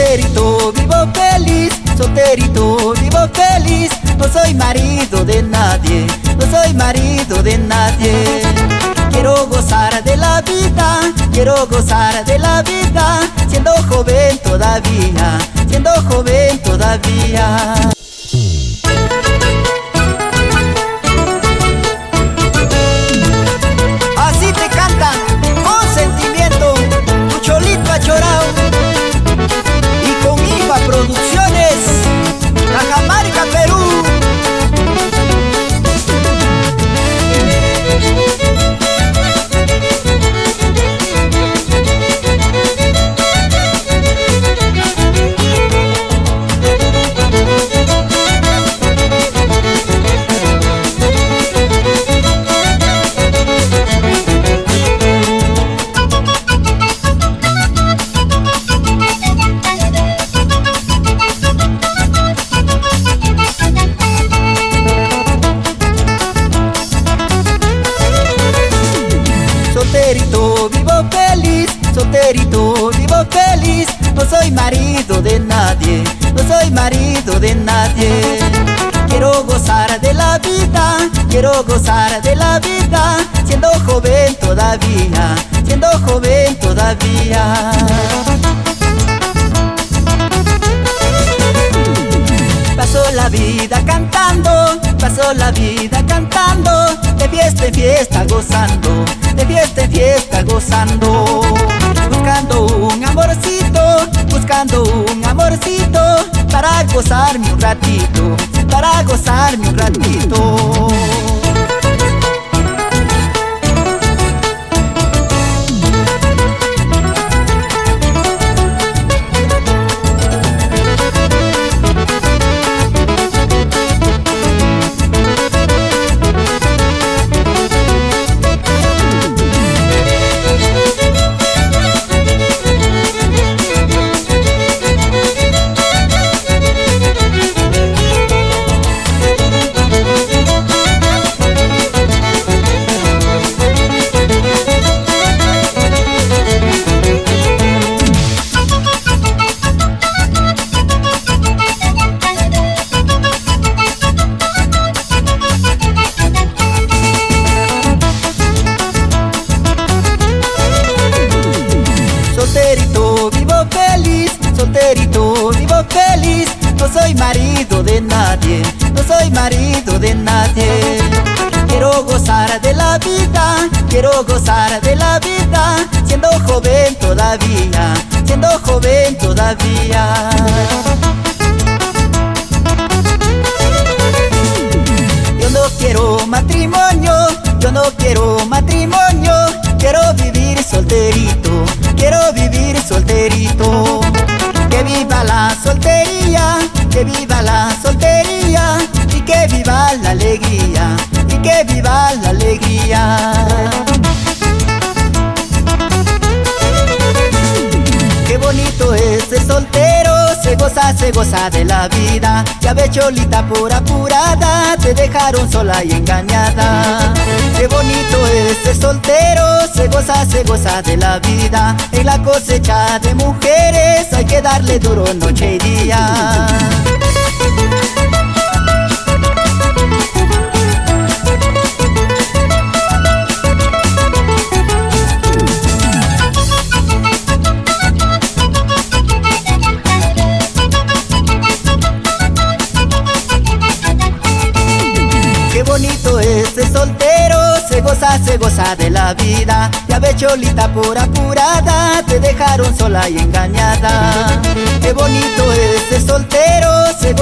Solterito vivo feliz, solterito vivo feliz. No soy marido de nadie, no soy marido de nadie. Quiero gozar de la vida, quiero gozar de la vida, siendo joven todavía, siendo joven todavía. Así te cantan, con sentimiento, tu Cholito Achorao. Y con IVA Producciones, Cajamarca, Perú. Solterito vivo feliz, solterito vivo feliz. No soy marido de nadie, no soy marido de nadie. Quiero gozar de la vida, quiero gozar de la vida, siendo joven todavía, siendo joven todavía. Paso la vida cantando, paso la vida cantando, de fiesta en fiesta gozando, de fiesta en fiesta gozando. Buscando un amorcito, buscando un amorcito, para gozarme un ratito, para gozarme un ratito. Solterito vivo feliz, solterito vivo feliz. No soy marido de nadie, no soy marido de nadie. Quiero gozar de la vida, quiero gozar de la vida, siendo joven todavía, siendo joven todavía. Yo no quiero matrimonio, yo no quiero matrimonio, quiero vivir solterito, quiero vivir solterito. Que viva la soltería, que viva la soltería, y que viva la alegría, y que viva la alegría. Qué bonito es ser soltero, se goza de la vida. Ya ve Cholita por apurada, te dejaron sola y engañada. Qué bonito es ser soltero, se goza de la vida. En la cosecha de mujeres hay que darle duro noche y día. Qué bonito es ser soltero, se goza de la vida. Ya ve Cholita por apurada, te dejaron sola y engañada. Qué bonito es ser soltero, se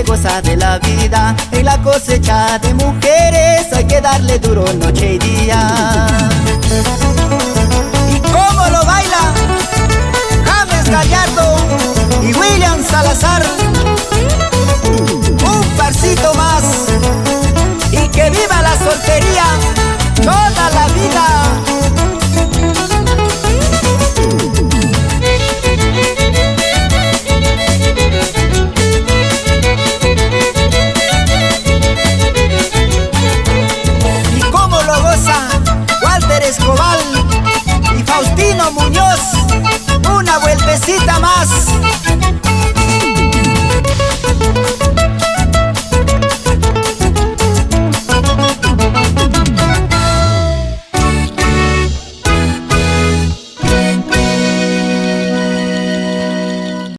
goza de la vida. En la cosecha de mujeres hay que darle duro noche y día. ¿Y cómo lo baila James Gallardo y William Salazar? Un pasito más. Y que viva la soltería toda la vida.